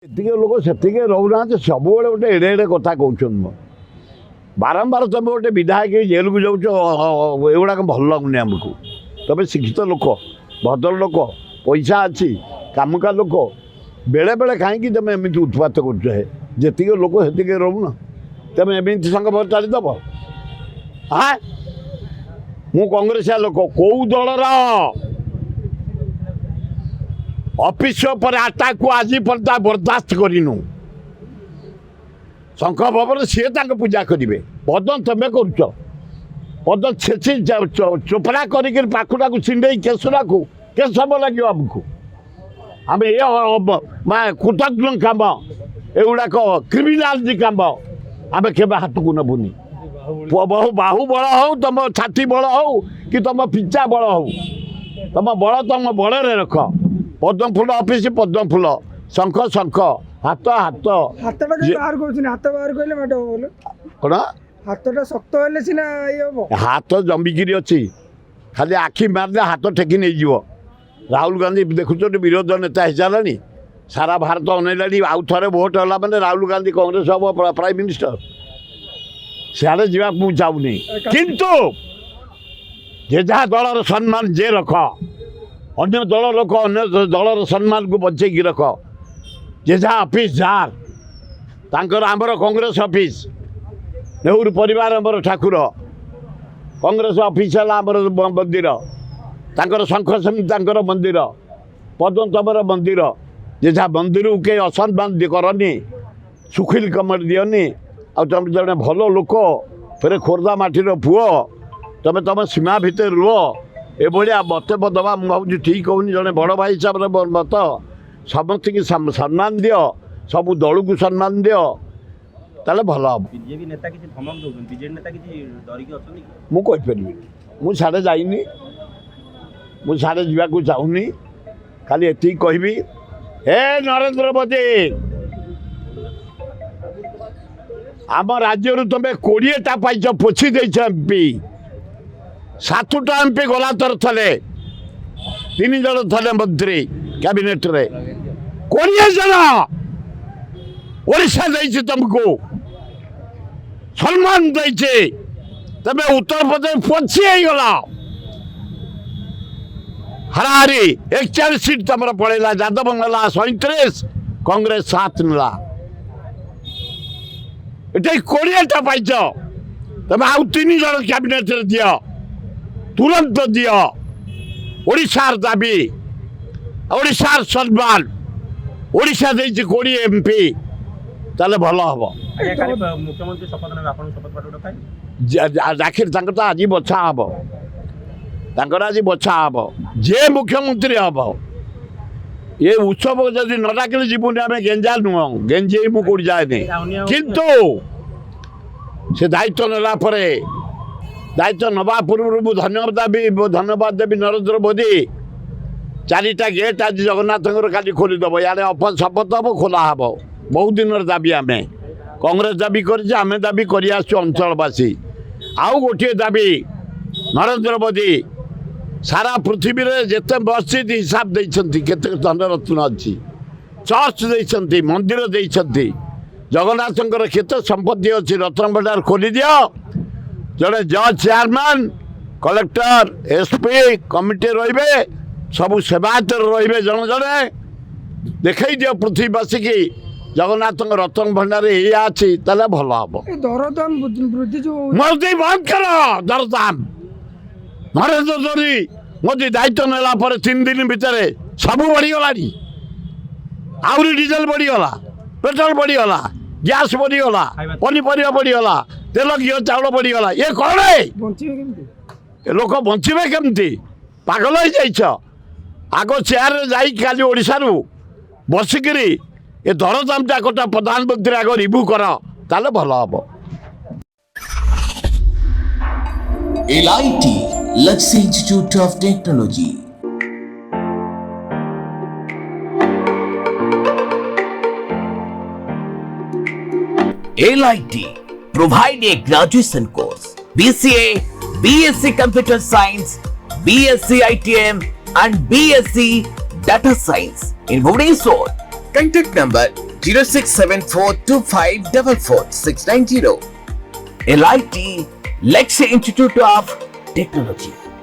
ଏତିକି ଲୋକ ସେତିକି ରହୁନାହାନ୍ତି ସବୁବେଳେ ଗୋଟେ ଏଡ଼େ ଏଡ଼େ କଥା କହୁଛନ୍ତି ବାରମ୍ବାର ତମେ ଗୋଟେ ବିଧାୟକ ଜେଲକୁ ଯାଉଛ ଏଗୁଡ଼ାକ ଭଲ ଲାଗୁନି ଆମକୁ ତମେ ଶିକ୍ଷିତ ଲୋକ ଭଦ୍ର ଲୋକ ପଇସା ଅଛି କାମକା ଲୋକ ବେଳେବେଳେ କାହିଁକି ତମେ ଏମିତି ଉତ୍ପାତ କରୁଛ ଯେତିକି ଲୋକ ସେତିକି ରହୁନ ତମେ ଏମିତି ସଂଘ ଚାଲିଦେବ ହଁ ମୁଁ କଂଗ୍ରେସିଆ ଲୋକ କେଉଁ ଦଳର ଅଫିସ ଉପରେ ଆଟାକକୁ ଆଜି ପର୍ଯ୍ୟନ୍ତ ବରଦାସ୍ତ କରିନୁ ଶଙ୍ଖ ଭବନ ସିଏ ତାଙ୍କ ପୂଜା କରିବେ ପଦ ତମେ କରୁଛ ପଦ ଛେଚି ଚୋପଡ଼ା କରିକି ପାଖୁଟାକୁ ଛିଣ୍ଡେଇ କେଶୁରାକୁ କେତେ ସମୟ ଲାଗିବ ଆମକୁ ଆମେ ଏ କୃତଜ୍ଞ କାମ ଏଗୁଡ଼ାକ କ୍ରିମିନାଲ କାମ ଆମେ କେବେ ହାତକୁ ନେବୁନି ବାହୁ ବଳ ହଉ ତମ ଛାତି ବଳ ହଉ କି ତମ ପିଚା ବଳ ହଉ ତମ ବଳ ତମ ବଳରେ ରଖ ପଦ୍ମ ଫୁଲ ଅଫିସ ପଦ୍ମ ଫୁଲ ଶଙ୍ଖ ଶଙ୍ଖ ହାତ ହାତ ହାତଟା ବାହାର କରୁଛନ୍ତି ହାତ ବାହାର କଲେ ମାଡ଼ ହବ କ'ଣ ହାତଟା ଶକ୍ତ ହେଲେ ସିନା ଇଏ ହବ ହାତ ଜମିକିରି ଅଛି ଖାଲି ଆଖି ମାରିଲେ ହାତ ଟେକି ନେଇଯିବ ରାହୁଲ ଗାନ୍ଧୀ ଦେଖୁଛନ୍ତି ବିରୋଧୀ ନେତା ହେଇସାରିଲାଣି ସାରା ଭାରତ ଅନେଇଲାଣି ଆଉ ଥରେ ଭୋଟ ହେଲା ମାନେ ରାହୁଲ ଗାନ୍ଧୀ କଂଗ୍ରେସ ହବ ପ୍ରାଇମ୍ ମିନିଷ୍ଟର ସିଆଡ଼େ ଯିବାକୁ ମୁଁ ଚାହୁଁନି କିନ୍ତୁ ଯେ ଯାହା ଦଳର ସମ୍ମାନ ଯେ ରଖ ଅନ୍ୟ ଦଳ ଲୋକ ଅନ୍ୟ ଦଳର ସମ୍ମାନକୁ ବଞ୍ଚେଇକି ରଖ ଯେ ଯାହା ଅଫିସ୍ ଯାହାର ତାଙ୍କର ଆମର କଂଗ୍ରେସ ଅଫିସ୍ ନେହେରୁ ପରିବାର ଆମର ଠାକୁର କଂଗ୍ରେସ ଅଫିସ୍ ହେଲା ଆମର ମନ୍ଦିର ତାଙ୍କର ଶଙ୍ଖ ସେମିତି ତାଙ୍କର ମନ୍ଦିର ପଦ୍ମ ତମର ମନ୍ଦିର ଯେ ଯାହା ମନ୍ଦିରକୁ କେହି ଅସମ୍ମାନ କରନି ଶୁଖିଲ କମେଣ୍ଟ ଦିଅନି ଆଉ ତମେ ଜଣେ ଭଲ ଲୋକ ଫେରେ ଖୋର୍ଦ୍ଧା ମାଟିର ପୁଅ ତମେ ତମ ସୀମା ଭିତରେ ରୁହ ଏଭଳିଆ ମନ୍ତବ୍ୟ ଦେବା ମୁଁ ଭାବୁଛି ଠିକ୍ ହେଉନି ଜଣେ ବଡ଼ ଭାଇ ହିସାବରେ ମତ ସମସ୍ତଙ୍କୁ ସମ୍ମାନ ଦିଅ ସବୁ ଦଳକୁ ସମ୍ମାନ ଦିଅ ତାହେଲେ ଭଲ ହେବ ବିଜେପି ନେତା କିଛି ଧମକ ଦେଉଛନ୍ତି ବିଜେଡି ନେତା କିଛି ଡରିକି ଅଛନ୍ତି ମୁଁ କହିପାରିବିନି ମୁଁ ସାଡ଼େ ଯାଇନି ମୁଁ ସାଡ଼େ ଯିବାକୁ ଚାହୁଁନି ଖାଲି ଏତିକି କହିବି ହେ ନରେନ୍ଦ୍ର ମୋଦି ଆମ ରାଜ୍ୟରୁ ତୁମେ 20ଟା ପାଇଛ ପୋଛି ଦେଇଛ ଏମ୍ପି 7ଟା ଏମ୍ପି ଗଲା ଥର ଥିଲେ 3 ଜଣ ଥିଲେ ମନ୍ତ୍ରୀ କ୍ୟାବିନେଟ୍ରେ 20 ଜଣ ଓଡ଼ିଶା ଦେଇଛି ତୁମକୁ ସମ୍ମାନ ଦେଇଛି ତମେ ଉତ୍ତରପ୍ରଦେଶ ପୋଛି ହେଇଗଲା ହାରାହାରି 41 ସିଟ୍ ତମର ପଳେଇଲା ଯାଦବ ନେଲା 37 କଂଗ୍ରେସ 7 ନେଲା ଏଠି 20ଟା ପାଇଛ ତମେ ଆଉ 3 ଜଣ କ୍ୟାବିନେଟ୍ରେ ଦିଅ ତୁରନ୍ତ ଦିଅ ଓଡ଼ିଶାର ଦାବି ଓଡ଼ିଶାର ସମ୍ମାନ ଓଡ଼ିଶା ଦେଇଛି 20 ଏମ୍ପି ତାହେଲେ ଭଲ ହେବ ମୁଖ୍ୟମନ୍ତ୍ରୀ ଶପଥ ନେବେ ଆପଣଙ୍କୁ ଶପଥ ପାଠ ଡକାଇ ରାକ୍ଷୀ ତାଙ୍କର ତ ଆଜି ବଛା ହେବ ତାଙ୍କର ଆଜି ବଛା ହେବ ଯେ ମୁଖ୍ୟମନ୍ତ୍ରୀ ହେବ ଏ ଉତ୍ସବ ଯଦି ନ ଡାକିଲେ ଯିବୁନି ଆମେ ଗେଞ୍ଜା ନୁହଁ ଗେଞ୍ଜି ମୁଁ କେଉଁଠି ଯାଏନି କିନ୍ତୁ ସେ ଦାୟିତ୍ୱ ନେଲା ପରେ ଦାୟିତ୍ୱ ନେବା ପୂର୍ବରୁ ମୁଁ ଧନ୍ୟବାଦ ଦେବି ନରେନ୍ଦ୍ର ମୋଦି 4ଟା ଗେଟ୍ ଆଜି ଜଗନ୍ନାଥଙ୍କର କାଲି ଖୋଲିଦେବ ଇଆଡ଼େ ଶପଥ ହେବ ଖୋଲା ହେବ ବହୁତ ଦିନର ଦାବି ଆମେ କଂଗ୍ରେସ ଦାବି କରିছে ଆମେ ଦାବି କରିଆସୁଛୁ ଅଞ୍ଚଳବାସୀ ଆଉ ଗୋଟିଏ ଦାବି ନରେନ୍ଦ୍ର ମୋଦି ସାରା ପୃଥିବୀରେ ଯେତେ ମସଜିଦ୍ ହିସାବ ଦେଇଛନ୍ତି କେତେ ଧନରତ୍ନ ଅଛି ଚର୍ଚ୍ଚ ଦେଇଛନ୍ତି ମନ୍ଦିର ଦେଇଛନ୍ତି ଜଗନ୍ନାଥଙ୍କର କେତେ ସମ୍ପତ୍ତି ଅଛି ରତ୍ନ ଭଣ୍ଡାର ଖୋଲିଦିଅ ଜଣେ ଜଜ୍ ଚେୟାରମ୍ୟାନ୍ କଲେକ୍ଟର ଏସ୍ପି କମିଟି ରହିବେ ସବୁ ସେବାୟତରେ ରହିବେ ଜଣେ ଜଣେ ଦେଖାଇ ଦିଅ ପୃଥିବୀବାସୀକି ଜଗନ୍ନାଥଙ୍କ ରତ୍ନ ଭଣ୍ଡାର ଏଇଆ ଅଛି ତାହେଲେ ଭଲ ହେବ ଦରଦାମ ବୃଦ୍ଧି ଯୋଉ ମୋଦି ବନ୍ଦ କର ଦରଦାମ ନରେନ୍ଦ୍ର ମୋଦି ଦାୟିତ୍ୱ ନେଲା ପରେ 3 ଦିନ ଭିତରେ ସବୁ ବଢ଼ିଗଲାଣି ଆହୁରି ଡିଜେଲ ବଢ଼ିଗଲା ପେଟ୍ରୋଲ ବଢ଼ିଗଲା ଗ୍ୟାସ୍ ବଢ଼ିଗଲା ପନିପରିବା ବଢ଼ିଗଲା ତେଲ ଘିଅ ଚାଉଳ ବଢ଼ିଗଲା ଏ କ'ଣ ବଞ୍ଚିବେ କେମିତି ଲୋକ ବଞ୍ଚିବେ କେମିତି ପାଗଳ ହେଇଯାଇଛ ଆଗ ଚେୟାରରେ ଯାଇକି କାଲି ଓଡ଼ିଶାରୁ ବସିକିରି ଏ ଦରଦାମଟା କଥା ପ୍ରଧାନମନ୍ତ୍ରୀ ଆଗ ରିଭ୍ୟୁ କର ତାହେଲେ ଭଲ ହେବ LIT Luxy Institute of Technology. LIT provide a graduation course BCA, BSc Computer Science, BSc ITM and BSc Data Science in Bhubaneswar. Contact number 067425444690. LIT Lexi Institute of Technology.